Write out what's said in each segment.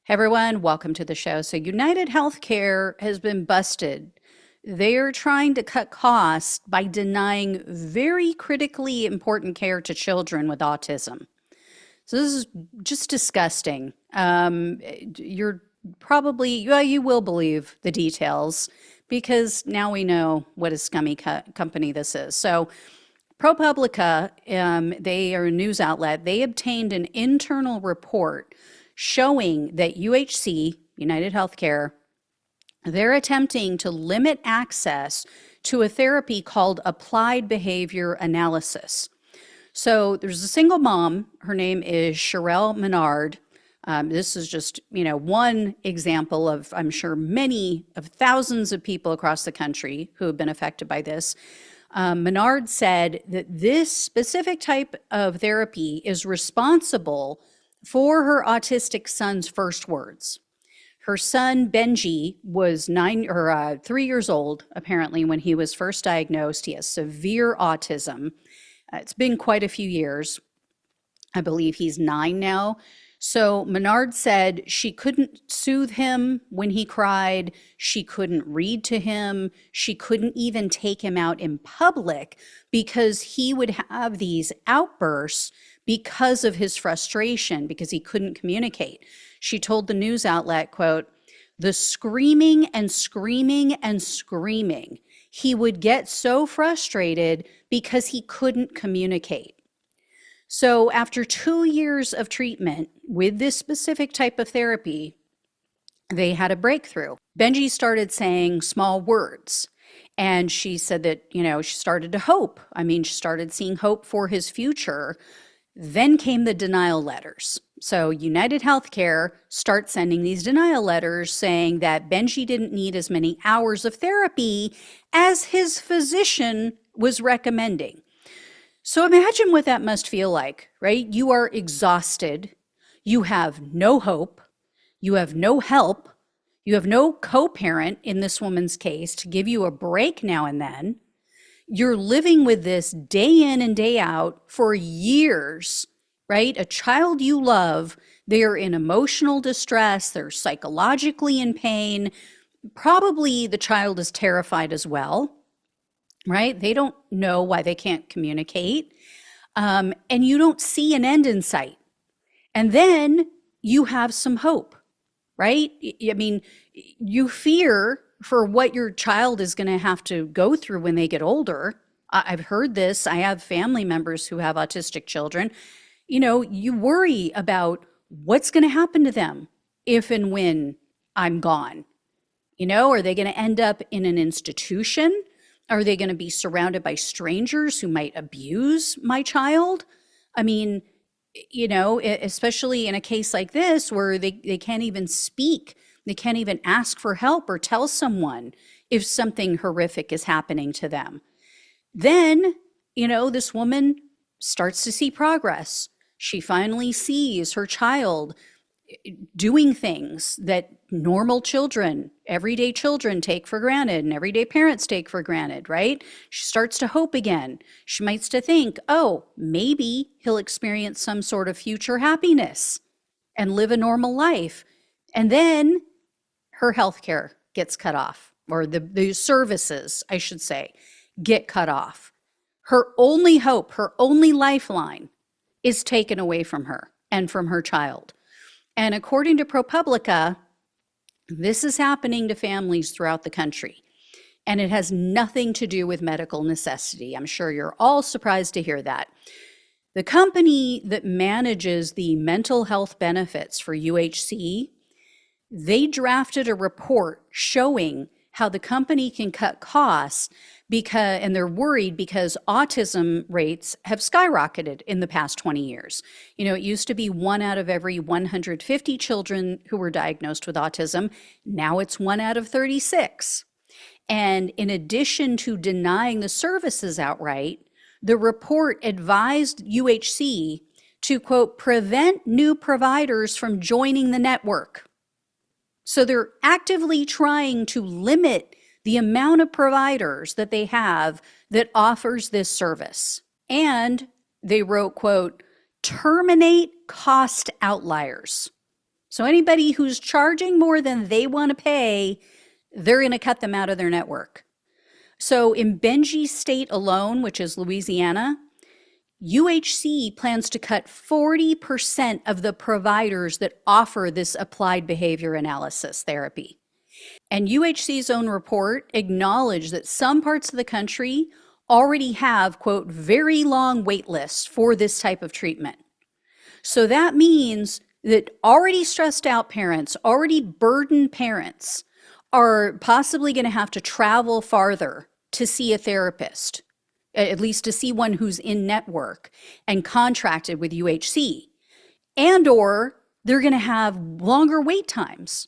Hey everyone, welcome to the show. So, United Healthcare has been busted. They are trying to cut costs by denying very critically important care to children with autism. So, this is just disgusting. You're probably, well, you will believe the details because now we know what a scummy company this is. So, ProPublica, they are a news outlet. They obtained an internal report showing that UHC, United Healthcare, they're attempting to limit access to a therapy called applied behavior analysis. So there's a single mom. Her name is Sherelle Menard. This is just, one example of, I'm sure, many of thousands of people across the country who have been affected by this. Menard said that this specific type of therapy is responsible for her autistic son's first words. Her son, Benji, was 3 years old, apparently, when he was first diagnosed. He has severe autism. It's been quite a few years. I believe he's 9 now. So Menard said she couldn't soothe him when he cried. She couldn't read to him. She couldn't even take him out in public because he would have these outbursts because of his frustration, because he couldn't communicate. She told the news outlet, quote, "The screaming and screaming and screaming. He would get so frustrated because he couldn't communicate." So after 2 years of treatment with this specific type of therapy, they had a breakthrough. Benji started saying small words. And she said that, she started to hope. She started seeing hope for his future. Then came the denial letters. So United Healthcare starts sending these denial letters saying that Benji didn't need as many hours of therapy as his physician was recommending. So imagine what that must feel like, right? You are exhausted. You have no hope. You have no help. You have no co-parent in this woman's case to give you a break now and then. You're living with this day in and day out for years, right? A child you love, they're in emotional distress, they're psychologically in pain. Probably the child is terrified as well, right? They don't know why they can't communicate. And you don't see an end in sight. And then you have some hope, right? You fear for what your child is going to have to go through when they get older. I've heard this. I have family members who have autistic children. You worry about what's going to happen to them if and when I'm gone. Are they going to end up in an institution? Are they going to be surrounded by strangers who might abuse my child? Especially in a case like this where they can't even speak. They can't even ask for help or tell someone if something horrific is happening to them. Then, this woman starts to see progress. She finally sees her child doing things that normal children, everyday children take for granted and everyday parents take for granted, right? She starts to hope again. She might to think, oh, maybe he'll experience some sort of future happiness and live a normal life. And then her health care gets cut off, or the services, I should say, get cut off. Her only hope, her only lifeline is taken away from her and from her child. And according to ProPublica, this is happening to families throughout the country. And it has nothing to do with medical necessity. I'm sure you're all surprised to hear that. The company that manages the mental health benefits for UHC, they drafted a report showing how the company can cut costs and they're worried because autism rates have skyrocketed in the past 20 years. It used to be 1 out of every 150 children who were diagnosed with autism. Now it's 1 out of 36. And in addition to denying the services outright, the report advised UHC to, quote, prevent new providers from joining the network. So they're actively trying to limit the amount of providers that they have that offers this service. And they wrote, quote, terminate cost outliers. So anybody who's charging more than they want to pay, they're going to cut them out of their network. So in Benji's state alone, which is Louisiana, UHC plans to cut 40% of the providers that offer this applied behavior analysis therapy. And UHC's own report acknowledged that some parts of the country already have, quote, very long wait lists for this type of treatment. So that means that already stressed out parents, already burdened parents are possibly going to have to travel farther to see a therapist, at least to see one who's in network and contracted with UHC, and or they're going to have longer wait times,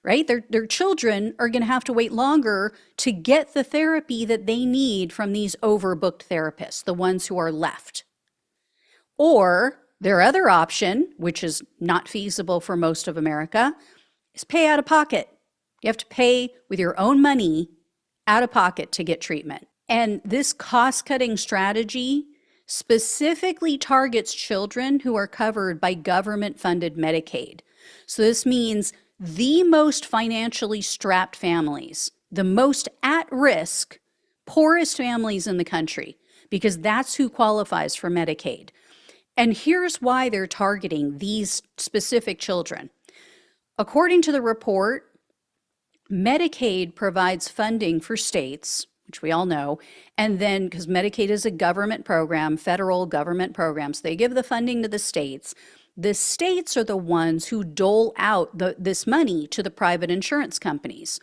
right? Their children are going to have to wait longer to get the therapy that they need from these overbooked therapists, the ones who are left. Or their other option, which is not feasible for most of America, is pay out of pocket. You have to pay with your own money out of pocket to get treatment. And this cost-cutting strategy specifically targets children who are covered by government-funded Medicaid. So this means the most financially strapped families, the most at-risk, poorest families in the country, because that's who qualifies for Medicaid. And here's why they're targeting these specific children. According to the report, Medicaid provides funding for states, which we all know, and then because Medicaid is a government program, federal government program, so they give the funding to the states. The states are the ones who dole out this money to the private insurance companies.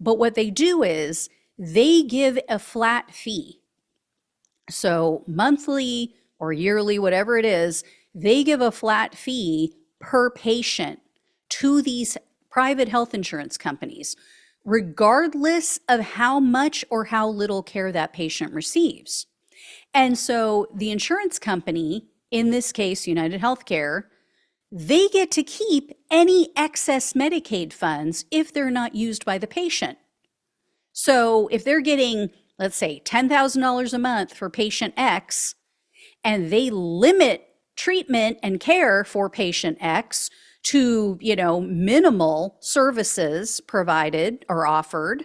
But what they do is they give a flat fee. So monthly or yearly, whatever it is, they give a flat fee per patient to these private health insurance companies, regardless of how much or how little care that patient receives. And so the insurance company, in this case, United Healthcare, they get to keep any excess Medicaid funds if they're not used by the patient. So if they're getting, let's say, $10,000 a month for patient X, and they limit treatment and care for patient X to, minimal services provided or offered,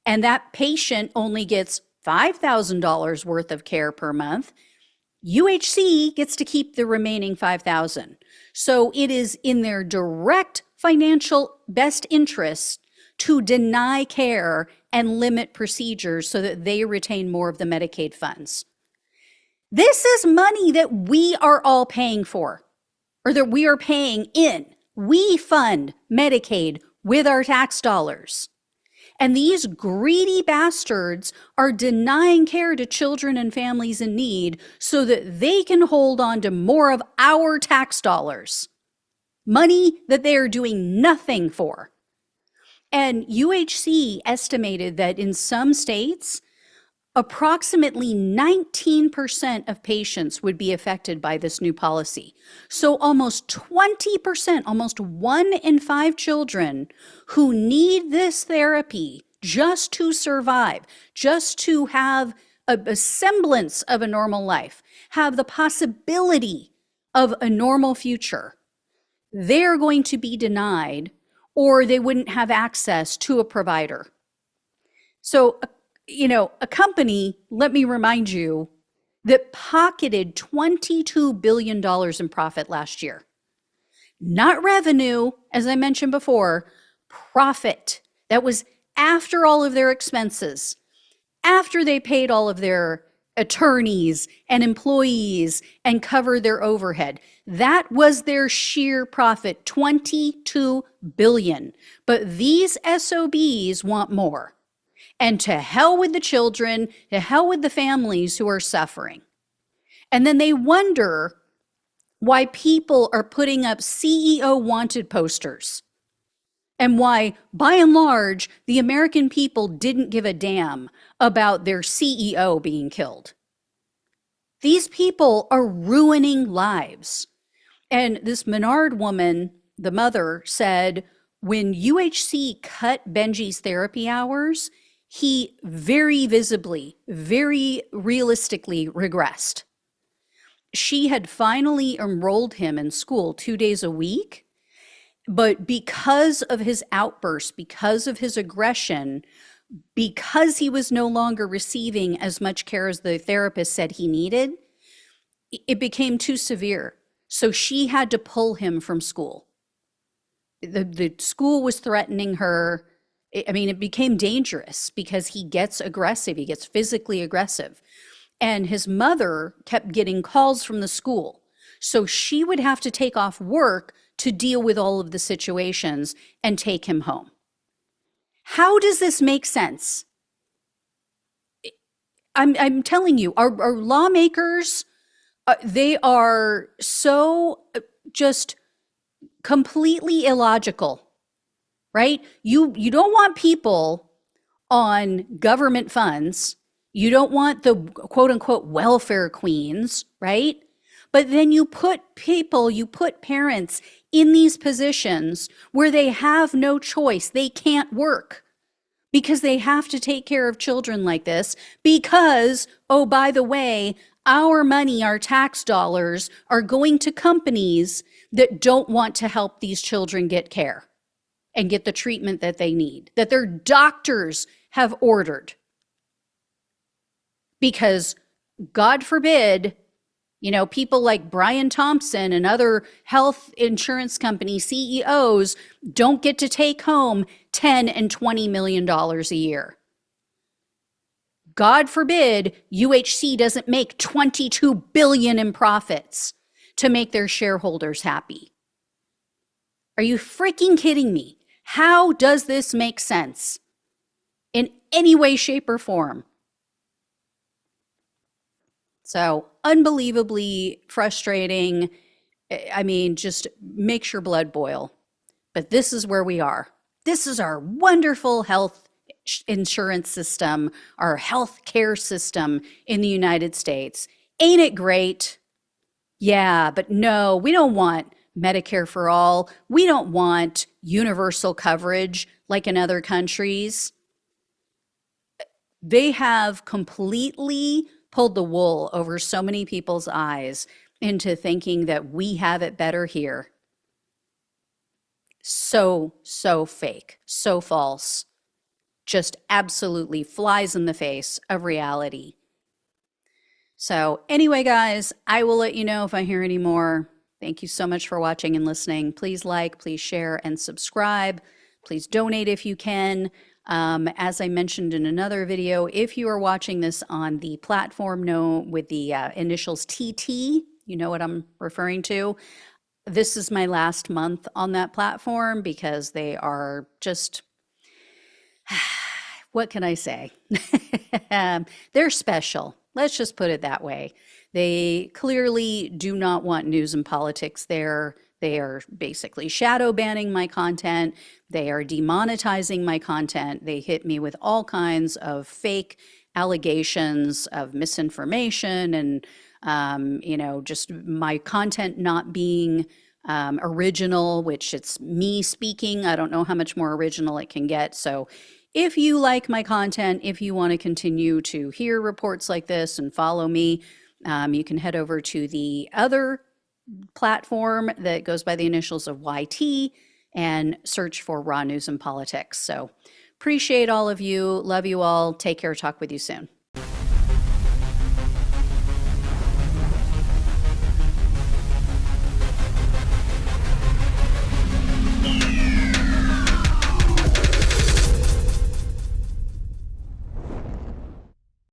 and that patient only gets $5,000 worth of care per month, UHC gets to keep the remaining $5,000. So it is in their direct financial best interest to deny care and limit procedures so that they retain more of the Medicaid funds. This is money that we are all paying for, or that we are paying in. We fund Medicaid with our tax dollars. And these greedy bastards are denying care to children and families in need so that they can hold on to more of our tax dollars, money that they are doing nothing for. And UHC estimated that in some states, approximately 19% of patients would be affected by this new policy. So almost 20%, almost 1 in 5 children who need this therapy just to survive, just to have a semblance of a normal life, have the possibility of a normal future, they're going to be denied, or they wouldn't have access to a provider. So a company, let me remind you, that pocketed $22 billion in profit last year. Not revenue, as I mentioned before, profit. That was after all of their expenses, after they paid all of their attorneys and employees and covered their overhead. That was their sheer profit, $22 billion. But these SOBs want more. And to hell with the children, to hell with the families who are suffering. And then they wonder why people are putting up CEO wanted posters and why, by and large, the American people didn't give a damn about their CEO being killed. These people are ruining lives. And this Menard woman, the mother, said when UHC cut Benji's therapy hours, he very visibly, very realistically regressed. She had finally enrolled him in school 2 days a week, But because of his outburst, because of his aggression, because he was no longer receiving as much care as the therapist said he needed, it became too severe. So she had to pull him from school. The school was threatening her. I mean, it became dangerous because he gets aggressive. He gets physically aggressive. And his mother kept getting calls from the school. So she would have to take off work to deal with all of the situations and take him home. How does this make sense? I'm telling you, our lawmakers, they are so just completely illogical, right? You don't want people on government funds. You don't want the quote unquote welfare queens, right? But then you put parents in these positions where they have no choice. They can't work because they have to take care of children like this because, oh, by the way, our money, our tax dollars are going to companies that don't want to help these children get care and get the treatment that they need, that their doctors have ordered. Because God forbid, people like Brian Thompson and other health insurance company CEOs don't get to take home $10 and $20 million a year. God forbid UHC doesn't make $22 billion in profits to make their shareholders happy. Are you freaking kidding me? How does this make sense in any way, shape, or form? So unbelievably frustrating. I mean, just makes your blood boil. But this is where we are. This is our wonderful health insurance system, our health care system in the United States. Ain't it great? Yeah, but no, we don't want Medicare for all. We don't want universal coverage like in other countries. They have completely pulled the wool over so many people's eyes into thinking that we have it better here. So fake, so false. Just absolutely flies in the face of reality. So anyway, guys, I will let you know if I hear any more. Thank you so much for watching and listening. Please like, please share, and subscribe. Please donate if you can. As I mentioned in another video, if you are watching this on the platform with the initials TT, you know what I'm referring to. This is my last month on that platform because they are just, what can I say? They're special. Let's just put it that way. They clearly do not want news and politics there. They are basically shadow banning my content. They are demonetizing my content. They hit me with all kinds of fake allegations of misinformation and, just my content not being original, which it's me speaking. I don't know how much more original it can get. So if you like my content, if you want to continue to hear reports like this and follow me, you can head over to the other platform that goes by the initials of YT and search for Raw News and Politics. So appreciate all of you. Love you all. Take care. Talk with you soon.